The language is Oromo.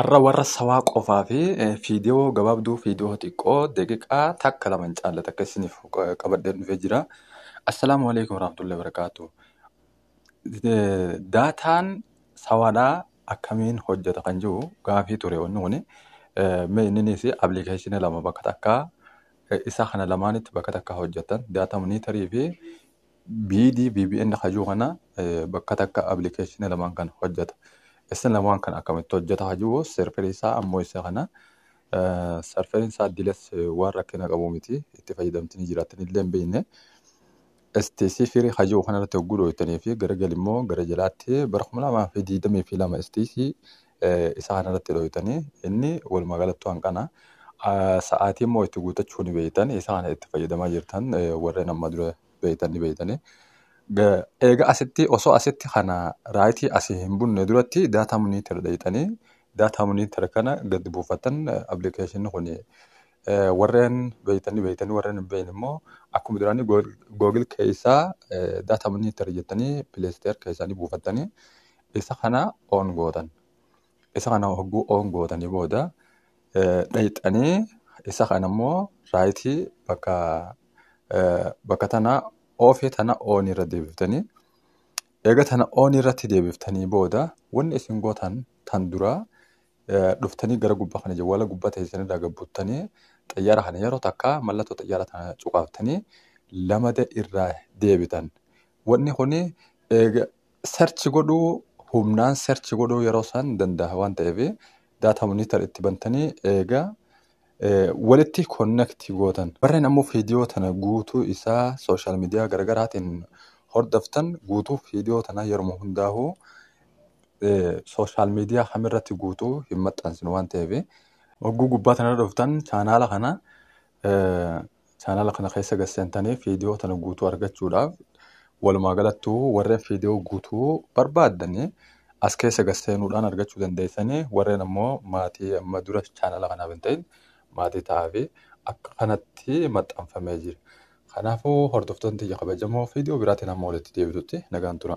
Arra warra sawaa qofaa fi fiidiyoo gabaabduu fiidiyoo xiqqoo daqiiqaa takka lama hin caalle takka isiniif qabadhee dhufee jira. Assalaamu alaikum warahmatullahi wabarakaatu. Daataan sawaadhaa akkamiin hojjeta kan jiru gaafii ture wanni kuni. Mee inninis appilikeeshinii lama bakka takkaa isa kana lamaanitti bakka takkaa hojjetan daataa monitorii fi BBN hajuu kana bakka takka appilikeeshinii lamaan kan hojjeta. Isin lamaan kan akkamitti hojjeta hajuu serverii isaa ammoo isa kana serveriin isaa diles waan rakkina qabu miti itti fayyadamtanii jiraatanii illee hin beekne. STC firii hajuu kanarratti hogguu dhoytanii fi garagal immoo gara jalaatti bara 2022 STC isa kanarratti dhoytanii inni walumaa galatti hanqana sa'aatii immoo itti guutachuu ni beektan isa kana itti fayyadamaa jirtan warreen amma dura beektan ni beektanii. Eega asitti osoo asitti kana raayitii asii hin bunne duratti daataa monitor dheeytanii daataa monitor kana gad buufatan appilikeeshinii kuni warreen beeytanii warreen hin beekne immoo akkuma duraanii Google keessaa daataa monitor jettanii Play Store keessanii buufatanii isa kana on gootan. Isa kana hogguu on gootanii booda dheeytanii isa kana immoo raayitii bakka tana ofii tana on irra deebiftanii eega tana on irratti deebiftanii booda wanni isin gootan tan dura dhuftanii gara gubbaa kana jawwaala gubbaa teessanii irraa gabbuttanii xayyaara kana yeroo takka mallattoo xayyaara tana cuqaaftanii lamada irraa deebitan. Wanni kuni eega search godhuu humnaan search godhuu yeroo san danda'a waan ta'eef daataa monitor itti bantanii eega walitti connect gootan. Warreen ammoo fiidiyoo tana guutuu isaa social media garaagaraatiin hordoftan guutuu fiidiyoo tana yeroo hundaa'u social media hamirratti guutuu hin maxxansinu waan ta'eef hogguu gubbaa tana dhuftan chaanaala kana keessa galchitanii fiidiyoo tana guutuu argachuudhaaf walumaa galattuu warreen fiidiyoo guutuu barbaaddanii as keessa galchuudhaan argachuu dandeessanii warreen ammoo maatii amma dura chaanaala kanaaf hin ta'in maatii ta'aa akka kanatti maxxanfamee jira. Kanaafuu hordoftoonni kabajamoo fiidiyoo biraatiin amma walitti deebitutti nagaan tura.